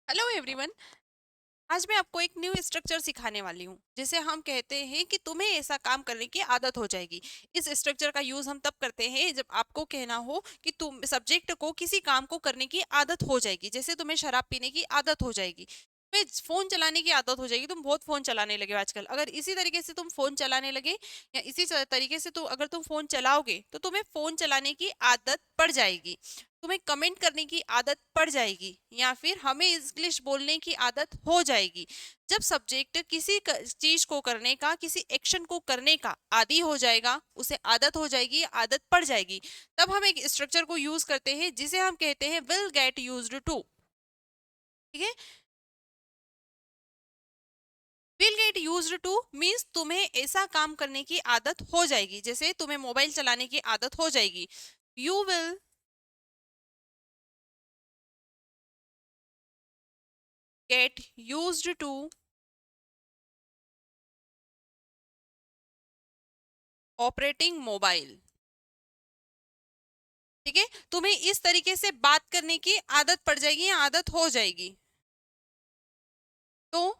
Hello everyone. आज मैं आपको एक न्यू स्ट्रक्चर सिखाने वाली हूँ जिसे हम कहते हैं कि तुम्हें ऐसा काम करने की आदत हो जाएगी। इस स्ट्रक्चर का यूज हम तब करते हैं जब आपको कहना हो कि तुम सब्जेक्ट को किसी काम को करने की आदत हो जाएगी। जैसे तुम्हें शराब पीने की आदत हो जाएगी, तुम्हें फोन चलाने की आदत हो जाएगी, तुम बहुत फोन चलाने लगे हो आजकल। अगर इसी तरीके से तुम फोन चलाने लगे या तरीके से अगर तुम फोन चलाओगे तो तुम्हें फोन चलाने की आदत पड़ जाएगी, तुम्हें कमेंट करने की आदत पड़ जाएगी, या फिर हमें इंग्लिश बोलने की आदत हो जाएगी। जब सब्जेक्ट किसी चीज को करने का, किसी एक्शन को करने का आदी हो जाएगा, उसे आदत हो जाएगी, आदत पड़ जाएगी, तब हम एक स्ट्रक्चर को यूज करते हैं जिसे हम कहते हैं विल गेट यूज्ड टू। ठीक है। Will get used to means तुम्हें ऐसा काम करने की आदत हो जाएगी। जैसे तुम्हें मोबाइल चलाने की आदत हो जाएगी, you will get used to operating mobile. ठीक है। तुम्हें इस तरीके से बात करने की आदत पड़ जाएगी या आदत हो जाएगी। तो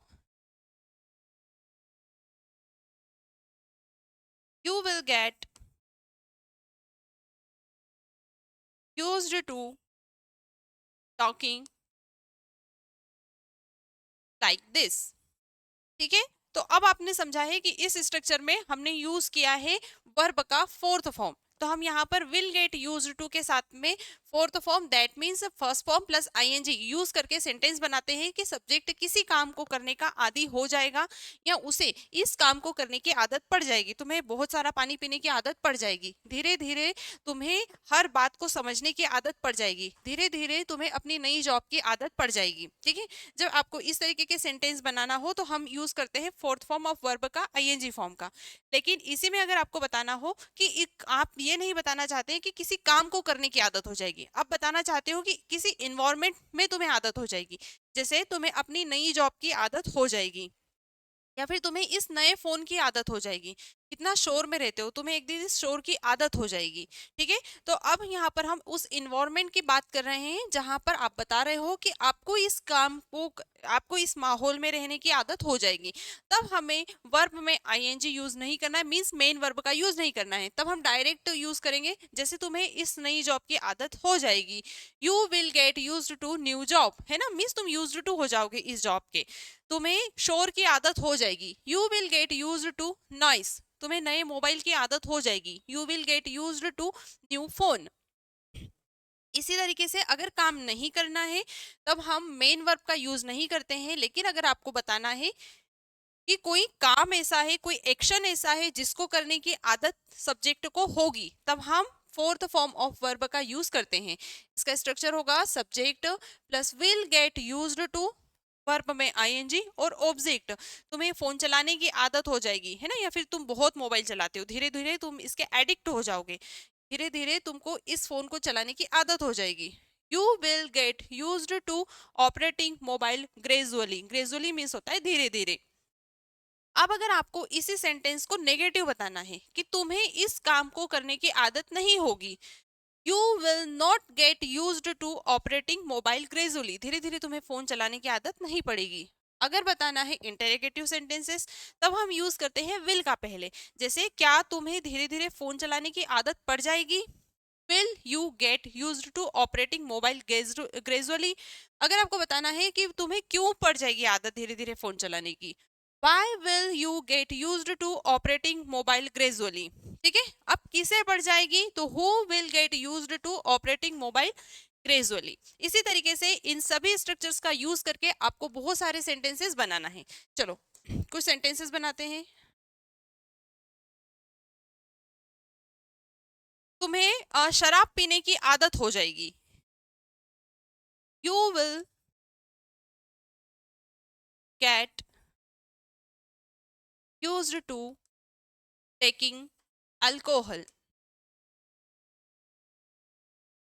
you will get used to talking like this. ठीक है। तो अब आपने समझा है कि इस स्ट्रक्चर में हमने यूज किया है वर्ब का फोर्थ फॉर्म। तो हम यहाँ पर विल गेट यूज्ड टू के साथ में fourth form that means first form plus ING use करके सेंटेंस बनाते हैं कि सब्जेक्ट किसी काम को करने का आदी हो जाएगा या उसे इस काम को करने की आदत पड़ जाएगी। तुम्हें बहुत सारा पानी पीने की आदत पड़ जाएगी, धीरे धीरे तुम्हें हर बात को समझने की आदत पड़ जाएगी, धीरे धीरे तुम्हें अपनी नई जॉब की आदत पड़ जाएगी। ठीक है। जब आपको इस तरीके के सेंटेंस बनाना हो तो हम यूज करते हैं फोर्थ फॉर्म ऑफ वर्ब का, आईएनजी फॉर्म का। लेकिन इसी में अगर आपको बताना हो कि आप ये नहीं बताना चाहते हैं कि किसी काम को करने की आदत हो जाएगी, आप बताना चाहते हो कि किसी इन्वायरमेंट में तुम्हें आदत हो जाएगी। जैसे तुम्हें अपनी नई जॉब की आदत हो जाएगी, या फिर तुम्हें इस नए फोन की आदत हो जाएगी। कितना शोर में रहते हो, तुम्हें एक दिन इस शोर की आदत हो जाएगी। ठीक है। तो अब यहाँ पर हम उस इन्वायरमेंट की बात कर रहे हैं जहां पर आप बता रहे हो कि आपको इस काम को, आपको इस माहौल में रहने की आदत हो जाएगी। तब हमें वर्ब में आईएनजी यूज नहीं करना है, मींस मेन वर्ब का यूज नहीं करना है। तब हम डायरेक्ट यूज करेंगे जैसे तुम्हें इस नई जॉब की आदत हो जाएगी, you will get used to new job, है ना, मीन्स तुम यूज्ड टू हो जाओगे इस जॉब के। तुम्हें शोर की आदत हो जाएगी, you will get used to noise, तुम्हें नए मोबाइल की आदत हो जाएगी, you will get used to new phone. इसी तरीके से अगर काम नहीं करना है तब हम मेन वर्ब का यूज नहीं करते हैं। लेकिन अगर आपको बताना है कि कोई काम ऐसा है, कोई एक्शन ऐसा है जिसको करने की आदत सब्जेक्ट को होगी, तब हम फोर्थ फॉर्म ऑफ वर्ब का यूज करते हैं। इसका स्ट्रक्चर होगा subject plus will get used to verb में आईएनजी और ऑब्जेक्ट। तुम्हें फोन चलाने की आदत हो जाएगी, है ना, या फिर तुम बहुत मोबाइल चलाते हो, धीरे धीरे तुम इसके एडिक्ट हो जाओगे, धीरे धीरे तुमको इस फोन को चलाने की आदत हो जाएगी। You will get used to operating mobile gradually, gradually means होता है धीरे धीरे। अब अगर आपको इसी सेंटेंस को नेगेटिव बताना है कि तुम्हें इस काम को करने की आदत नहीं होगी, you will not get used to operating mobile gradually, धीरे धीरे तुम्हें फोन चलाने की आदत नहीं पड़ेगी। अगर बताना है इंटेरोगेटिव सेंटेंसेस, तब हम यूज करते हैं विल का पहले। जैसे क्या तुम्हें धीरे धीरे फोन चलाने की आदत पड़ जाएगी, will you get used to operating mobile gradually. अगर आपको बताना है कि तुम्हें क्यों पड़ जाएगी आदत धीरे धीरे फोन चलाने की, why will you get used to operating mobile gradually. ठीक है। अब किसे पड़ जाएगी, तो who will get used to operating mobile gradually. इसी तरीके से इन सभी स्ट्रक्चर्स का यूज करके आपको बहुत सारे सेंटेंसेस बनाना है। चलो कुछ सेंटेंसेस बनाते हैं। तुम्हें शराब पीने की आदत हो जाएगी, you will get used to taking alcohol,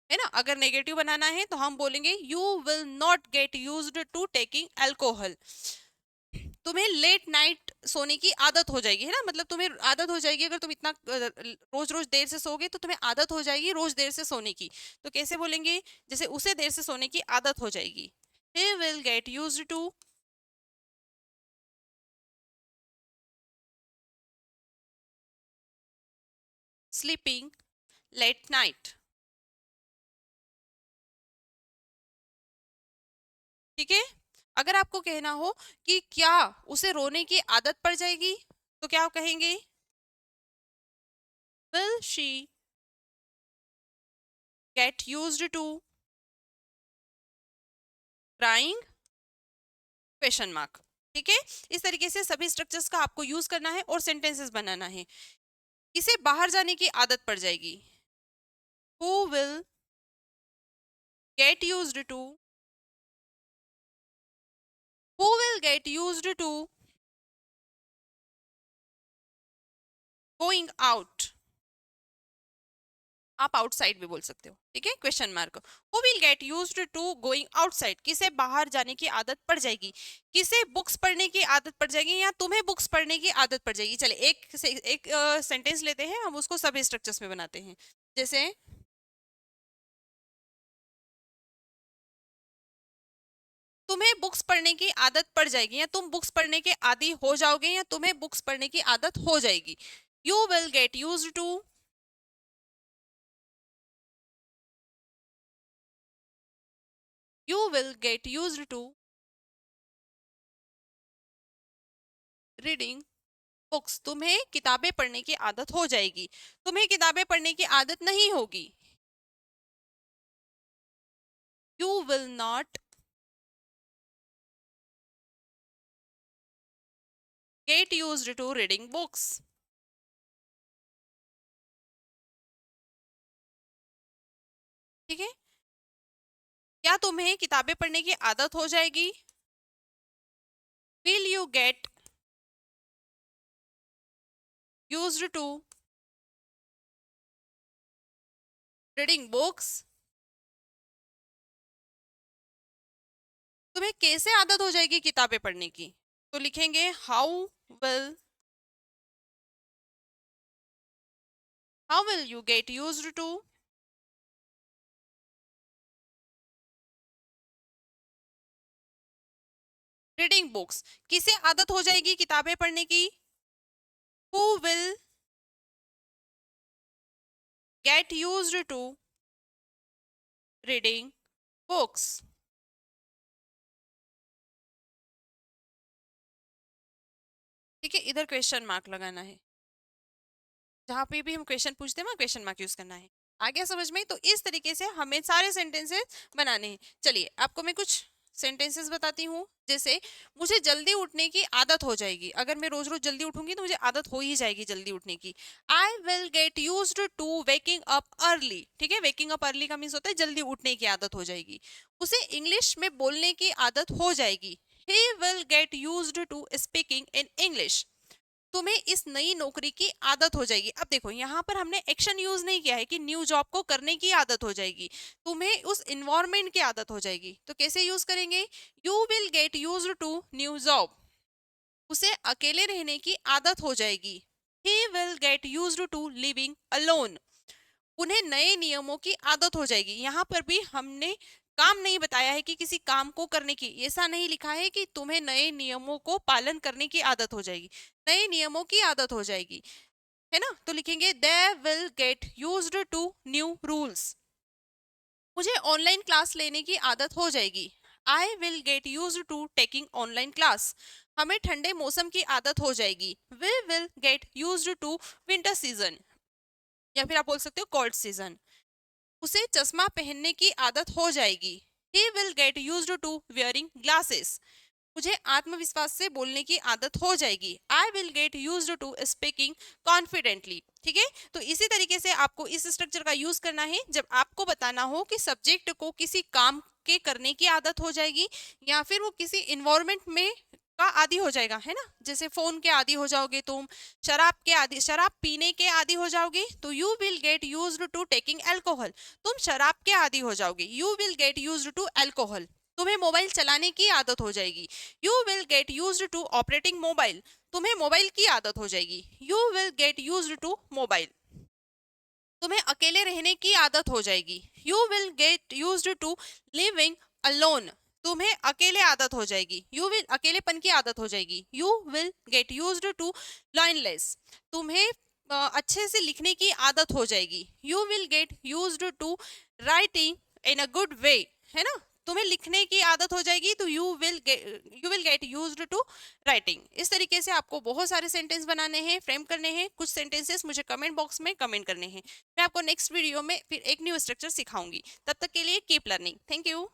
है ना। अगर नेगेटिव बनाना है तो हम बोलेंगे you will not get used to taking alcohol. तुम्हें लेट नाइट सोने की आदत हो जाएगी, है ना, मतलब तुम्हें आदत हो जाएगी, अगर तुम इतना रोज रोज देर से सोओगे तो तुम्हें आदत हो जाएगी रोज देर से सोने की। तो कैसे बोलेंगे, जैसे उसे देर से सोने की आदत हो जाएगी, He will get used to sleeping late night. ठीक है, अगर आपको कहना हो कि क्या उसे रोने की आदत पड़ जाएगी, तो क्या आप कहेंगे? Will she get used to crying? Question mark. ठीक है, इस तरीके से सभी स्ट्रक्चर्स का आपको यूज करना है और सेंटेंसेस बनाना है। इसे बाहर जाने की आदत पड़ जाएगी। Who will get used to? Who will get used to going out? आप आउटसाइड भी बोल सकते हो। ठीक है, question mark. Who will get used to going outside, किसे बाहर जाने की आदत पड़ जाएगी, किसे बुक्स पढ़ने की आदत पड़ जाएगी, या तुम्हें बुक्स पढ़ने की आदत पड़ जाएगी। चले एक सेंटेंस लेते हैं, हम उसको सब स्ट्रक्चर्स में बनाते हैं। जैसे तुम्हें बुक्स पढ़ने की आदत पड़ जाएगी, या तुम बुक्स पढ़ने के आदी हो जाओगे, या तुम्हें बुक्स पढ़ने की आदत हो जाएगी। You will get used to, you will get used to reading books, तुम्हें किताबें पढ़ने की आदत हो जाएगी। तुम्हें किताबें पढ़ने की आदत नहीं होगी। You will not get used to reading books. ठीक है, क्या तुम्हें किताबें पढ़ने की आदत हो जाएगी? Will you get used to reading books. तुम्हें कैसे आदत हो जाएगी किताबें पढ़ने की? तो लिखेंगे will how will you get used to reading books, किसे आदत हो जाएगी किताबें पढ़ने की? Who will get used to reading books. ठीक है, इधर क्वेश्चन मार्क लगाना है। जहां पे भी हम क्वेश्चन पूछते हैं वहां क्वेश्चन मार्क यूज करना है। आ गया समझ में? तो इस तरीके से हमें सारे सेंटेंसेस बनाने हैं। चलिए आपको मैं कुछ सेंटेंसेस बताती हूँ। जैसे मुझे जल्दी उठने की आदत हो जाएगी, अगर मैं रोज रोज जल्दी उठूंगी तो मुझे आदत हो ही जाएगी जल्दी उठने की। I will get used to waking up early. ठीक है, वेकिंग अप अर्ली का मीन्स होता है जल्दी उठने की आदत हो जाएगी। उसे इंग्लिश में बोलने की आदत हो जाएगी। He will get used to speaking in English. तुम्हें इस नई नौकरी की आदत हो जाएगी। अब देखो यहाँ पर हमने एक्शन यूज नहीं किया है कि न्यू जॉब को करने की आदत हो जाएगी, तुम्हें उस इन्वायरमेंट की आदत हो जाएगी। तो कैसे यूज करेंगे? You will get used to new job. उसे अकेले रहने की आदत हो जाएगी। He will get used to living alone. उन्हें नए नियमों की आदत हो जाएगी। यहाँ पर भी हमने काम नहीं बताया है कि किसी काम को करने की, ऐसा नहीं लिखा है कि तुम्हें नए नियमों को पालन करने की आदत हो जाएगी, नए नियमों की आदत हो जाएगी, है ना। तो लिखेंगे they will get used to new rules. मुझे ऑनलाइन क्लास लेने की आदत हो जाएगी। I will get used to taking online class. हमें ठंडे मौसम की आदत हो जाएगी। We will get used to winter season, या फिर आप बोल सकते हो कोल्ड सीजन। उसे चश्मा पहनने की आदत हो जाएगी। He will get used to wearing glasses. मुझे आत्मविश्वास से बोलने की आदत हो जाएगी। I will get used to speaking confidently. ठीक है, तो इसी तरीके से आपको इस स्ट्रक्चर का यूज करना है जब आपको बताना हो कि सब्जेक्ट को किसी काम के करने की आदत हो जाएगी, या फिर वो किसी इन्वायरमेंट में का आदी हो जाएगा, है ना। जैसे फोन के आदी हो जाओगे तुम, शराब के आदी, शराब पीने के आदी हो जाओगे तो you will get used to taking alcohol. तुम शराब के आदी हो जाओगे, you will get used to alcohol. तुम्हें मोबाइल चलाने की आदत हो जाएगी। You will get used to operating mobile. तुम्हें मोबाइल की आदत हो जाएगी। You will get used to mobile. तुम्हें अकेले रहने की आदत हो जाएगी। You will get used to living alone. तुम्हें अकेले आदत हो जाएगी, यू विल अकेलेपन की आदत हो जाएगी। You will get used to lineless, तुम्हें अच्छे से लिखने की आदत हो जाएगी। You will get used to writing in a good way, है ना, तुम्हें लिखने की आदत हो जाएगी तो you will get used to writing. इस तरीके से आपको बहुत सारे सेंटेंस बनाने हैं, फ्रेम करने हैं। कुछ सेंटेंसेस मुझे कमेंट बॉक्स में कमेंट करने हैं। मैं आपको नेक्स्ट वीडियो में फिर एक न्यू स्ट्रक्चर सिखाऊंगी। तब तक के लिए कीप लर्निंग। Thank you.